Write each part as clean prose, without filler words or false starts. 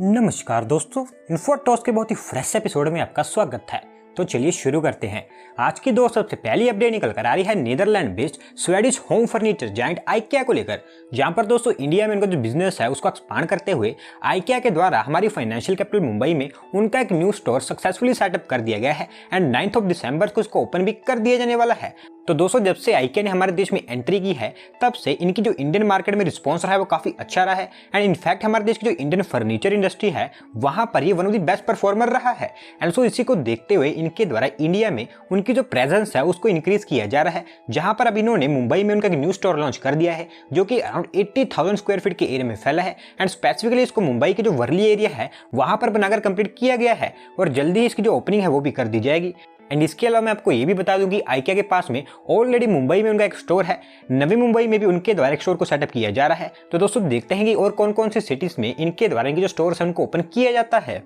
नमस्कार दोस्तों, इन्फोटॉस के बहुत ही फ्रेश एपिसोड में आपका स्वागत है। तो चलिए शुरू करते हैं। आज की दो सबसे पहली अपडेट निकल कर आ रही है Netherland based Swedish home furniture giant IKEA को लेकर, जहां पर दोस्तों इंडिया में उनका जो बिजनेस है उसको एक्सपांड करते हुए आइकिया के द्वारा हमारी फाइनेंशियल कैपिटल मुंबई में उनका एक न्यू स्टोर सक्सेसफुली सेटअप कर दिया गया है एंड 9 दिसंबर को इसको ओपन भी कर दिया जाने वाला है। तो दोस्तों जब से आइकिया ने हमारे देश में एंट्री की है तब से इनकी जो इंडियन मार्केट में रिस्पॉन्स रहा है वो काफी अच्छा रहा है एंड इनफैक्ट हमारे देश की जो इंडियन फर्नीचर इंडस्ट्री है वहां पर ये one of the best performer रहा है। एंड सो इसी को देखते हुए इनके द्वारा इंडिया में उनकी जो प्रेजेंस है उसको इंक्रीज किया जा रहा है, जहां पर अब इन्होंने मुंबई में उनका एक न्यू स्टोर लॉन्च कर दिया है जो कि अराउंड 80,000 स्क्वायर फीट के एरिया में फैला है एंड स्पेसिफिकली इसको मुंबई के जो वर्ली एरिया है वहां पर बनाकर कंप्लीट किया गया है और जल्दी ही इसकी जो ओपनिंग है वो भी कर दी जाएगी। एंड इसके अलावा मैं आपको ये भी बता दूं कि आइकिया के पास में ऑलरेडी मुंबई में उनका एक स्टोर है, नवी मुंबई में भी उनके द्वारा एक स्टोर को सेटअप किया जा रहा है। तो दोस्तों देखते हैं कि और कौन कौन सी सिटीज में इनके द्वारा इनके जो स्टोर है उनको ओपन किया जाता है।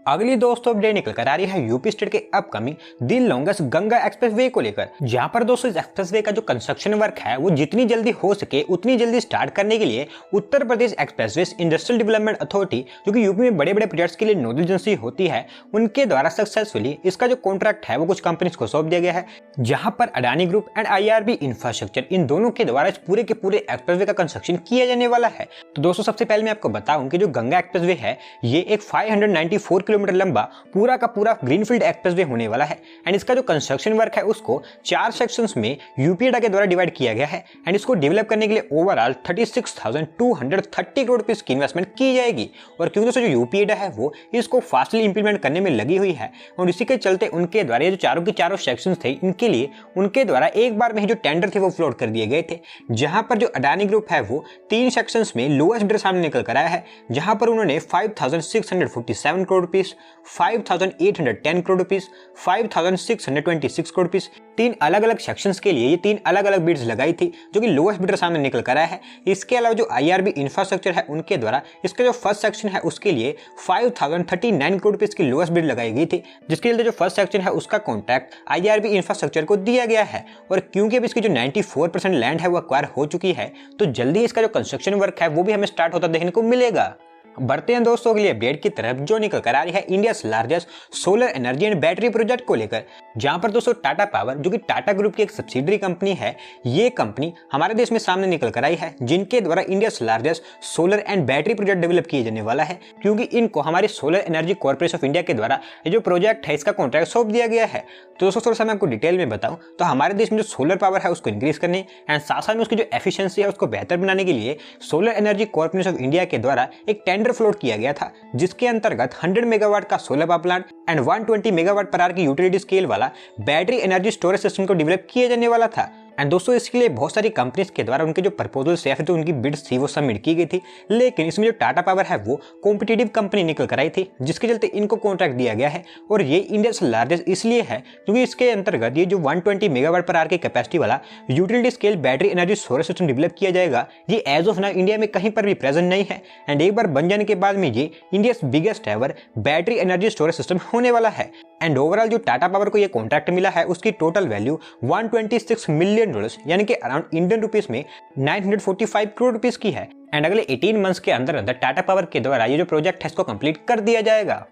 अगली दोस्तों अपडेट निकल कर आ रही है यूपी स्टेट के अपकमिंग दी लॉन्गेस्ट गंगा एक्सप्रेसवे को लेकर, जहां पर दोस्तों इस एक्सप्रेसवे का जो कंस्ट्रक्शन वर्क है वो जितनी जल्दी हो सके उतनी जल्दी स्टार्ट करने के लिए Uttar Pradesh expressways industrial development authority, जो कि यूपी में बड़े बड़े प्रोजेक्ट्स के लिए नोडल एजेंसी होती है, उनके द्वारा सक्सेसफुली इसका जो कॉन्ट्रैक्ट है वो कुछ कंपनीज को सौंप दिया गया है, जहां पर Adani group and IRB infrastructure in दोनों के द्वारा इस पूरे के पूरे एक्सप्रेसवे का कंस्ट्रक्शन किया जाने वाला है। तो दोस्तों सबसे पहले मैं आपको बताऊं कि जो गंगा एक्सप्रेसवे है ये एक 594 किलोमीटर लंबा पूरा का पूरा ग्रीनफील्ड एक्सप्रेसवे होने वाला है एंड इसका जो कंस्ट्रक्शन वर्क है उसको 4 सेक्शंस में यूपीएडा के द्वारा डिवाइड किया गया है एंड इसको डेवलप करने के लिए ओवरऑल 36,230 करोड़ रुपए की इन्वेस्टमेंट की जाएगी। और क्योंकि दोस्तों जो यूपीएडा है वो इसको फास्टली इंप्लीमेंट करने में लगी हुई है और इसी के चलते उनके द्वारा ये जो चारों के चारों सेक्शंस थे इनके लिए उनके द्वारा एक बार में ही जो टेंडर थे वो फ्लोट कर दिए गए थे, जहां पर जो अडानी ग्रुप है वो 3 सेक्शंस में लोएस्ट बिडर सामने निकल कर आया है, जहां पर उन्होंने 5,647 crore rupees, 5,810 crore rupees, 5,626 crore rupees, 3 अलग अलग सेक्शंस के लिए ये 3 अलग अलग बिड्स लगाई थी जो कि लोएस्ट बिडर सामने निकल कर आया है। इसके अलावा जो IRB इंफ्रास्ट्रक्चर है उनके द्वारा इसका जो फर्स्ट सेक्शन है उसके लिए 5,039 करोड़ रुपीस की लोएस्ट बिड लगाई गई थी, जिसके लिए जो फर्स्ट सेक्शन है उसका कॉन्ट्रैक्ट IRB इंफ्रास्ट्रक्चर को दिया गया है। और क्योंकि अब इसकी जो 94% लैंड है वो एक्वायर हो चुकी है तो जल्दी इसका जो कंस्ट्रक्शन वर्क है वो भी हमें स्टार्ट होता देखने को मिलेगा। बढ़ते हैं दोस्तों अगली अपडेट की तरफ जो निकल कर आ रही है India largest solar energy and battery project को लेकर, जहां पर दोस्तों टाटा पावर जो कि टाटा ग्रुप की एक सब्सिडरी कंपनी है, ये कंपनी हमारे देश में सामने निकल कर आई है, जिनके द्वारा India largest solar and battery project develop किए जाने वाला है, क्योंकि इनको हमारी solar energy corporation of India के द्वारा ये जो प्रोजेक्ट है इसका कॉन्ट्रैक्ट सौंप दिया गया है। तो दोस्तों थोड़ा सा मैं आपको डिटेल में बताऊं तो हमारे देश में जो सोलर पावर है उसको इंक्रीज करने एंड साथ साथ में उसकी जो एफिशिएंसी है उसको बेहतर बनाने के लिए solar energy corporation of India के द्वारा एक टेंडर फ्लोट किया गया था, जिसके अंतर्गत 100 मेगावाट का solar power plant and 120 megawatt per hour की यूटिलिटी स्केल वाला बैटरी एनर्जी स्टोरेज सिस्टम को डेवलप किया जाने वाला था। एंड दोस्तों इसके लिए बहुत सारी कंपनीज के द्वारा उनके जो प्रपोजल्स या फिर जो उनकी बिड्स थी वो सबमिट की गई थी, लेकिन इसमें जो टाटा पावर है वो कॉम्पिटिटिव कंपनी निकल कर आई थी, जिसके चलते इनको कॉन्ट्रैक्ट दिया गया है। और ये इंडिया लार्जेस्ट इसलिए है क्योंकि इसके अंतर्गत ये जो 120 मेगावाट पर आवर की कैपेसिटी वाला utility scale battery energy storage system develop किया जाएगा, ये एज ऑफ नाउ इंडिया में कहीं पर भी प्रेजेंट नहीं है एंड एक बार बन जाने के बाद में ये India biggest ever battery energy storage system होने वाला है। एंड ओवरऑल जो टाटा पावर को ये कॉन्ट्रैक्ट मिला है उसकी टोटल वैल्यू $126 मिलियन यानी कि अराउंड इंडियन रुपीस में 945 करोड़ रुपीस की है एंड अगले 18 मंथ्स के अंदर अंदर टाटा पावर के द्वारा ये जो प्रोजेक्ट है इसको कंप्लीट कर दिया जाएगा।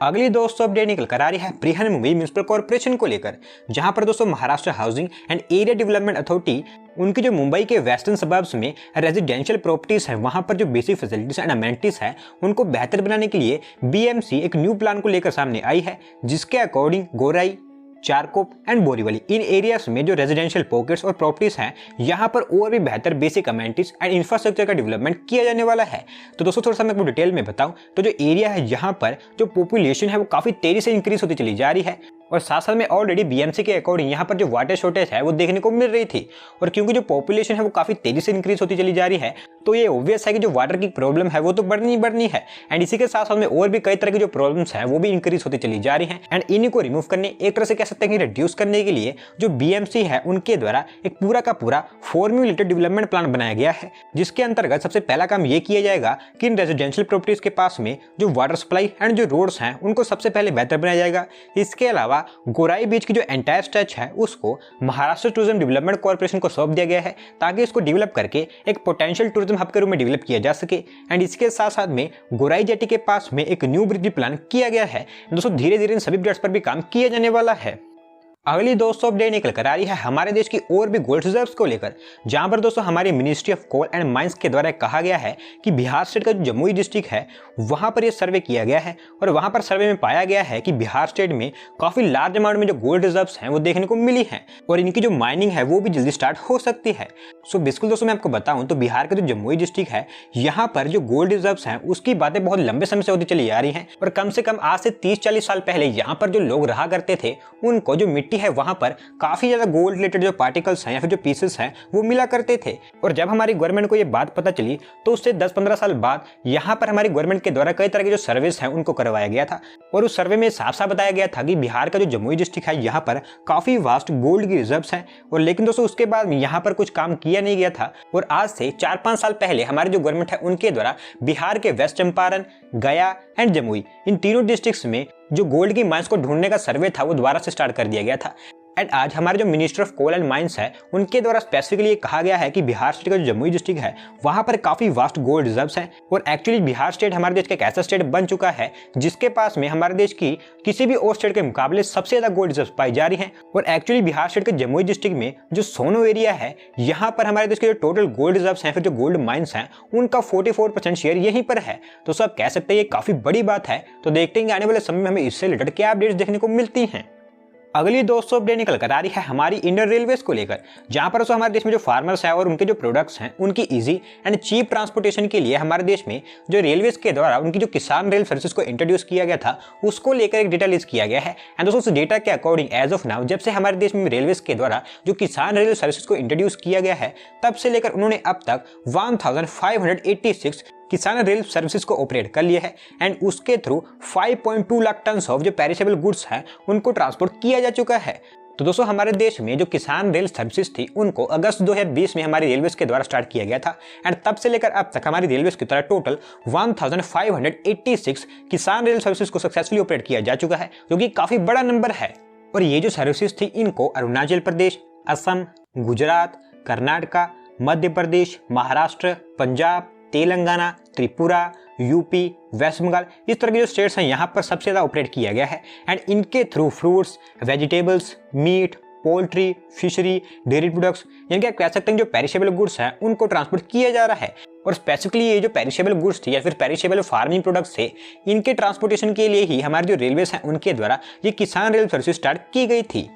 अगली दोस्तों अपडेट निकल कर आ रही है बृहन मुंबई म्युनिसिपल कॉर्पोरेशन को लेकर, जहां पर दोस्तों Maharashtra housing and area development authority उनकी जो मुंबई के वेस्टर्न सबर्ब्स में रेजिडेंशियल प्रॉपर्टीज है वहां पर जो बेसिक फैसिलिटीज एंड अमेनिटीज है उनको बेहतर बनाने के लिए BMC एक न्यू प्लान को लेकर सामने आई है, जिसके according Gorai, Charkop and Borivali in areas में जो रेजिडेंशियल पॉकेट्स और प्रॉपर्टीज हैं यहाँ पर और भी बेहतर बेसिक अमेनिटीज एंड इंफ्रास्ट्रक्चर का डेवलपमेंट किया जाने वाला है। तो दोस्तों थोड़ा सा मैं आपको डिटेल में बताऊं तो जो एरिया है यहाँ पर जो पॉपुलेशन है वो काफी तेजी से इंक्रीज होती चली जा रही है और साथ साथ में ऑलरेडी BMC के अकॉर्डिंग यहाँ पर जो वाटर शॉर्टेज है वो देखने को मिल रही थी। और क्योंकि जो पॉपुलेशन है वो काफी तेजी से इंक्रीज होती चली जा रही है तो ये ऑब्वियस है कि जो वाटर की प्रॉब्लम है वो तो बढ़नी है एंड इसी के साथ साथ में और भी कई तरह की जो प्रॉब्लम्स है वो भी इंक्रीज होती चली जा रही है एंड इन्हीं को रिमूव करने एक तरह से कह सकते हैं कि रिड्यूस करने के लिए जो BMC है उनके द्वारा एक पूरा का पूरा फॉर्म्युलेटेड डेवलपमेंट प्लान बनाया गया है, जिसके अंतर्गत सबसे पहला काम ये किया जाएगा कि इन रेजिडेंशियल प्रॉपर्टीज के पास में जो वाटर सप्लाई एंड जो रोड्स हैं उनको सबसे पहले बेहतर बनाया जाएगा। इसके अलावा अलावा गोराई बीच की जो एंटायर स्ट्रेच है उसको महाराष्ट्र टूरिज्म डेवलपमेंट कॉर्पोरेशन को सौंप दिया गया है ताकि इसको डेवलप करके एक पोटेंशियल टूरिज्म हब के रूप में डेवलप किया जा सके। एंड इसके साथ साथ में गोराई जेटी के पास में एक न्यू ब्रिज भी प्लान किया गया है। दोस्तों धीरे धीरे इन सभी प्रोजेक्ट्स पर भी काम किया जाने वाला है। अगली दोस्तों अपडेट निकल कर आ रही है हमारे देश की और भी गोल्ड रिजर्व्स को लेकर, जहां पर दोस्तों हमारी ministry of coal and mines के द्वारा कहा गया है कि बिहार स्टेट का जो जमुई डिस्ट्रिक्ट है वहां पर यह सर्वे किया गया है और वहां पर सर्वे में पाया गया है कि बिहार स्टेट में काफी लार्ज अमाउंट में जो गोल्ड रिजर्व्स हैं वो देखने को मिली है और इनकी जो माइनिंग है वो भी जल्दी स्टार्ट हो सकती है। सो बिल्कुल दोस्तों मैं आपको बताऊं तो बिहार का जो जमुई डिस्ट्रिक्ट है यहाँ पर जो गोल्ड रिजर्व्स हैं उसकी बातें बहुत लंबे समय से होती चली आ रही हैं और कम से कम आज से 30-40 साल पहले यहाँ पर जो लोग रहा करते थे उनको जो मिट्टी है वहां पर काफी ज्यादा गोल्ड रिलेटेड जो पार्टिकल्स हैं या फिर जो पीसेस हैं वो मिला करते थे। और जब हमारी गवर्नमेंट को ये बात पता चली तो उससे 10-15 साल बाद यहाँ पर हमारी गवर्नमेंट के द्वारा कई तरह के जो सर्वेस हैं उनको करवाया गया था और उस सर्वे में साफ साफ बताया गया था कि बिहार का जो जमुई डिस्ट्रिक्ट है यहाँ पर काफी वास्ट गोल्ड की रिजर्व्स हैं। और लेकिन दोस्तों उसके बाद यहाँ पर कुछ काम किया नहीं गया था और आज से 4-5 साल पहले हमारी जो गवर्नमेंट है उनके द्वारा बिहार के वेस्ट चंपारण, गया एंड जमुई इन तीनों डिस्ट्रिक्ट्स में जो गोल्ड की माइंस को ढूंढने का सर्वे था वो दोबारा से स्टार्ट कर दिया गया था। एंड आज हमारे जो minister of coal and mines है उनके द्वारा स्पेसिफिकली ये कहा गया है कि बिहार स्टेट का जो जमुई डिस्ट्रिक्ट है वहां पर काफी वास्ट गोल्ड रिजर्व्स हैं और एक्चुअली बिहार स्टेट हमारे देश का एक ऐसा स्टेट बन चुका है जिसके पास में हमारे देश की किसी भी और स्टेट के मुकाबले सबसे ज्यादा गोल्ड रिजर्व पाई जा रही है। और एक्चुअली बिहार स्टेट के जमुई डिस्ट्रिक्ट में जो सोनो एरिया है यहाँ पर हमारे देश के जो टोटल गोल्ड रिजर्व्स हैं फिर जो गोल्ड माइंस हैं उनका 44% शेयर यहीं पर है। तो सब कह सकते हैं ये काफी बड़ी बात है। तो देखते हैं आने वाले समय में हमें इससे रिलेटेड क्या अपडेट्स देखने को मिलती हैं। अगली दोस्तों अपडेट निकल कर आ रही है हमारी इंडियन रेलवेज को लेकर, जहां पर हमारे देश में जो फार्मर्स है और उनके जो प्रोडक्ट्स हैं उनकी इजी एंड चीप ट्रांसपोर्टेशन के लिए हमारे देश में जो रेलवेज के द्वारा उनकी जो किसान रेल सर्विसेज को इंट्रोड्यूस किया गया था उसको लेकर एक डेटा लिस्ट किया गया है। एंड दोस्तों उस डेटा के अकॉर्डिंग एज ऑफ नाउ जब से हमारे देश में रेलवेज के द्वारा जो किसान रेल सर्विसेज को इंट्रोड्यूस किया गया है तब से लेकर उन्होंने अब तक 1586 किसान रेल सर्विसेज को ऑपरेट कर लिया है एंड उसके थ्रू 5.2 लाख टन ऑफ जो पेरिशेबल गुड्स हैं उनको ट्रांसपोर्ट किया जा चुका है। तो दोस्तों हमारे देश में जो किसान रेल सर्विसेज थी उनको अगस्त 2020 में हमारी रेलवेज के द्वारा स्टार्ट किया गया था एंड तब से लेकर अब तक हमारी रेलवेज की तरह टोटल 1586 किसान रेल सर्विसेज को सक्सेसफुली ऑपरेट किया जा चुका है जो कि काफी बड़ा नंबर है। और ये जो सर्विसेज थी इनको अरुणाचल प्रदेश, असम, गुजरात, कर्नाटका, मध्य प्रदेश, महाराष्ट्र, पंजाब, तेलंगाना, त्रिपुरा, यूपी, वेस्ट बंगाल इस तरह के जो स्टेट्स हैं यहाँ पर सबसे ज़्यादा ऑपरेट किया गया है एंड इनके through fruits, vegetables, meat, poultry, fishery, dairy products यानी कि आप कह सकते हैं जो पेरिशेबल गुड्स हैं उनको ट्रांसपोर्ट किया जा रहा है। और स्पेसिफिकली ये जो पेरिशेबल गुड्स थी या फिर पेरिशेबल फार्मिंग प्रोडक्ट्स थे इनके ट्रांसपोर्टेशन के लिए ही हमारे जो रेलवेज हैं उनके द्वारा ये किसान रेल सर्विस स्टार्ट की गई थी।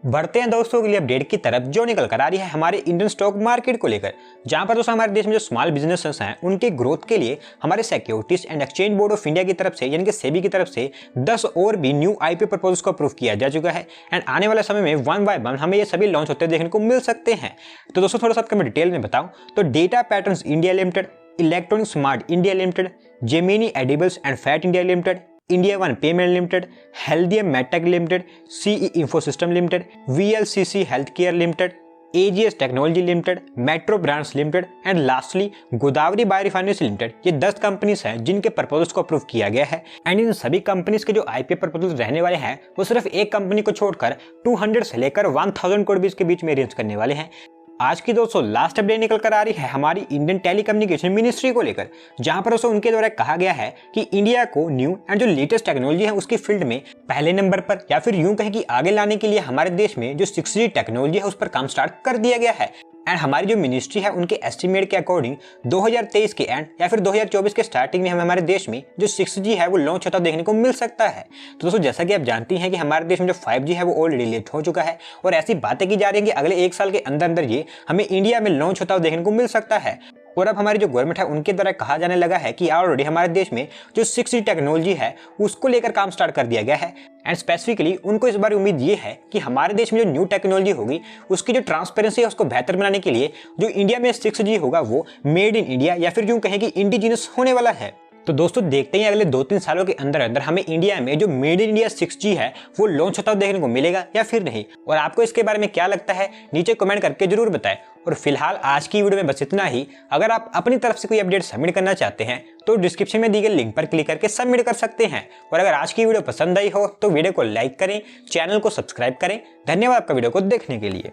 बढ़ते हैं दोस्तों अगली अपडेट की तरफ जो निकल कर आ रही है हमारे इंडियन स्टॉक मार्केट को लेकर, जहां पर दोस्तों हमारे देश में जो स्मॉल बिजनेसेस हैं उनके ग्रोथ के लिए हमारे securities and exchange board of India की तरफ से यानी कि सेबी की तरफ से 10 और भी न्यू आईपीओ प्रपोजल्स को अप्रूव किया जा चुका है एंड आने वाले समय में वन बाय वन हमें ये सभी लॉन्च होते देखने को मिल सकते हैं। तो दोस्तों थोड़ा सा मैं डिटेल में बताऊं तो data patterns India limited, electronic smart India limited, Gemini edibles and fat India limited, India one payment limited, Healthium medtech limited, CE infosystem limited, VLCC health care limited, AGS technology limited, metro brands limited and lastly Godavari biorefineries limited ये 10 companies हैं जिनके proposals को approve किया गया है। And in सभी companies के जो आईपीओ प्रपोजल रहने वाले हैं वो सिर्फ एक कंपनी को छोड़कर 200 से लेकर 1000 करोड़ के बीच में रेंज करने वाले हैं। आज की दोस्तों लास्ट अपडेट निकल कर आ रही है हमारी इंडियन टेलीकम्युनिकेशन मिनिस्ट्री को लेकर, जहां पर दोस्तों उनके द्वारा कहा गया है कि इंडिया को न्यू एंड जो लेटेस्ट टेक्नोलॉजी है उसकी फील्ड में पहले नंबर पर या फिर यूं कहें कि आगे लाने के लिए हमारे देश में जो 6G टेक्नोलॉजी है उस पर काम स्टार्ट कर दिया गया है। एंड हमारी जो मिनिस्ट्री है उनके एस्टिमेट के अकॉर्डिंग 2023 के एंड या फिर 2024 के स्टार्टिंग में हमारे देश में जो 6G है वो लॉन्च होता देखने को मिल सकता है। तो दोस्तों जैसा कि आप जानती हैं कि हमारे देश में जो 5G है वो ऑलरेडी लेट हो चुका है और ऐसी बातें की जा रही है कि अगले 1 साल के अंदर अंदर ये हमें इंडिया में लॉन्च होता देखने को मिल सकता है। और अब हमारी जो गवर्नमेंट है उनके द्वारा कहा जाने लगा है कि ऑलरेडी हमारे देश में जो 6G टेक्नोलॉजी है उसको लेकर काम स्टार्ट कर दिया गया है। एंड स्पेसिफिकली उनको इस बार उम्मीद ये है कि हमारे देश में जो न्यू टेक्नोलॉजी होगी उसकी जो ट्रांसपेरेंसी है उसको बेहतर बनाने के लिए जो इंडिया में 6G होगा वो मेड इन इंडिया या फिर यूं कहें कि इंडिजिनस होने वाला है। तो दोस्तों देखते हैं अगले 2-3 सालों के अंदर अंदर हमें इंडिया में जो मेड इन इंडिया 6G है वो लॉन्च होता हुआ देखने को मिलेगा या फिर नहीं, और आपको इसके बारे में क्या लगता है नीचे कमेंट करके जरूर बताएं। और फिलहाल आज की वीडियो में बस इतना ही। अगर आप अपनी तरफ से कोई अपडेट सबमिट करना चाहते हैं तो डिस्क्रिप्शन में दी गई लिंक पर क्लिक करके सबमिट कर सकते हैं। और अगर आज की वीडियो पसंद आई हो तो वीडियो को लाइक करें, चैनल को सब्सक्राइब करें। धन्यवाद आपका वीडियो को देखने के लिए।